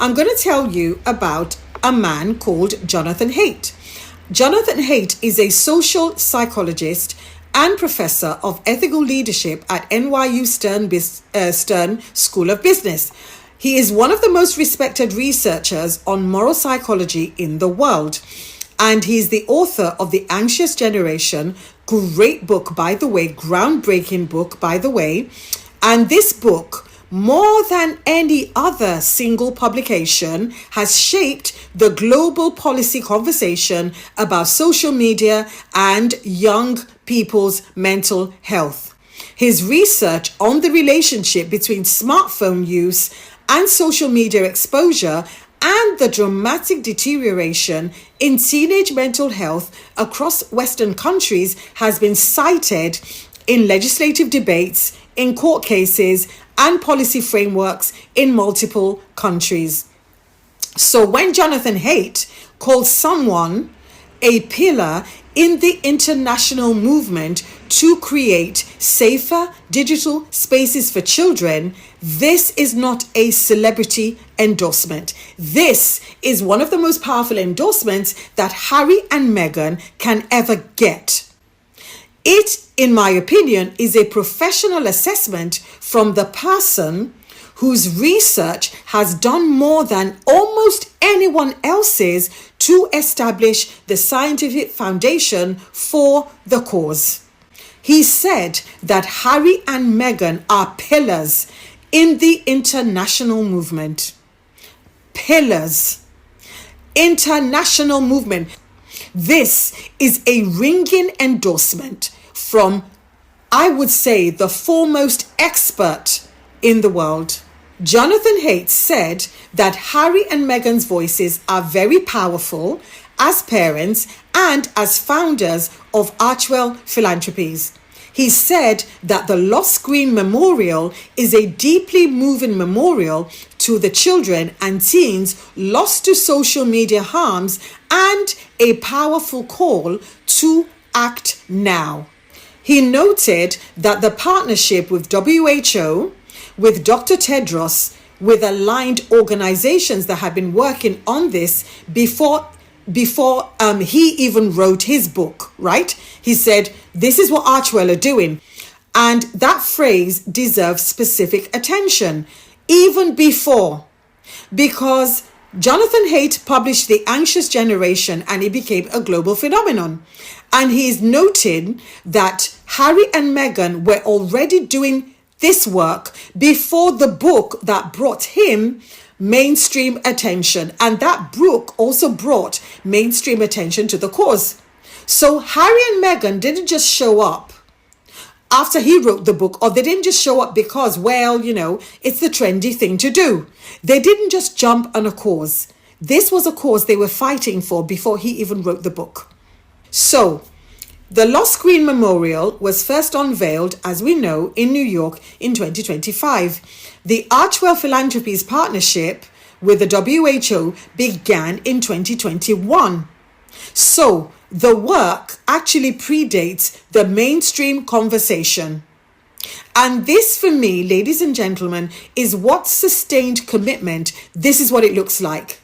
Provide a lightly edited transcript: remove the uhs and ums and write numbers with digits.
I'm going to tell you about a man called Jonathan Haidt. Jonathan Haidt is a social psychologist and professor of ethical leadership at NYU Stern School of Business. He is one of the most respected researchers on moral psychology in the world. And he's the author of The Anxious Generation, great book, by the way, groundbreaking book, by the way. And this book, more than any other single publication, has shaped the global policy conversation about social media and young people's mental health. His research on the relationship between smartphone use and social media exposure and the dramatic deterioration in teenage mental health across Western countries has been cited in legislative debates, in court cases, and policy frameworks in multiple countries. So when Jonathan Haidt calls someone a pillar in the international movement to create safer digital spaces for children, this is not a celebrity endorsement. This is one of the most powerful endorsements that Harry and Meghan can ever get. It, in my opinion, is a professional assessment from the person whose research has done more than almost anyone else's to establish the scientific foundation for the cause. He said that Harry and Meghan are pillars in the international movement. Pillars. International movement. This is a ringing endorsement from, I would say, the foremost expert in the world. Jonathan Haidt said that Harry and Meghan's voices are very powerful as parents and as founders of Archwell Philanthropies. He said that the Lost Green Memorial is a deeply moving memorial to the children and teens lost to social media harms and a powerful call to act now. He noted that the partnership with WHO, with Dr. Tedros, with aligned organizations that have been working on this before he even wrote his book, right? He said, this is what Archwell are doing. And that phrase deserves specific attention, even before, because Jonathan Haidt published The Anxious Generation and it became a global phenomenon. And he's noted that Harry and Meghan were already doing this work before the book that brought him mainstream attention. And that book also brought mainstream attention to the cause. So Harry and Meghan didn't just show up after he wrote the book, or they didn't just show up because, well, it's the trendy thing to do. They didn't just jump on a cause. This was a cause they were fighting for before he even wrote the book. So the Lost Green Memorial was first unveiled, as we know, in New York in 2025. The Archwell Philanthropies partnership with the WHO began in 2021. So the work actually predates the mainstream conversation. And this, for me, ladies and gentlemen, is what sustained commitment. This is what it looks like.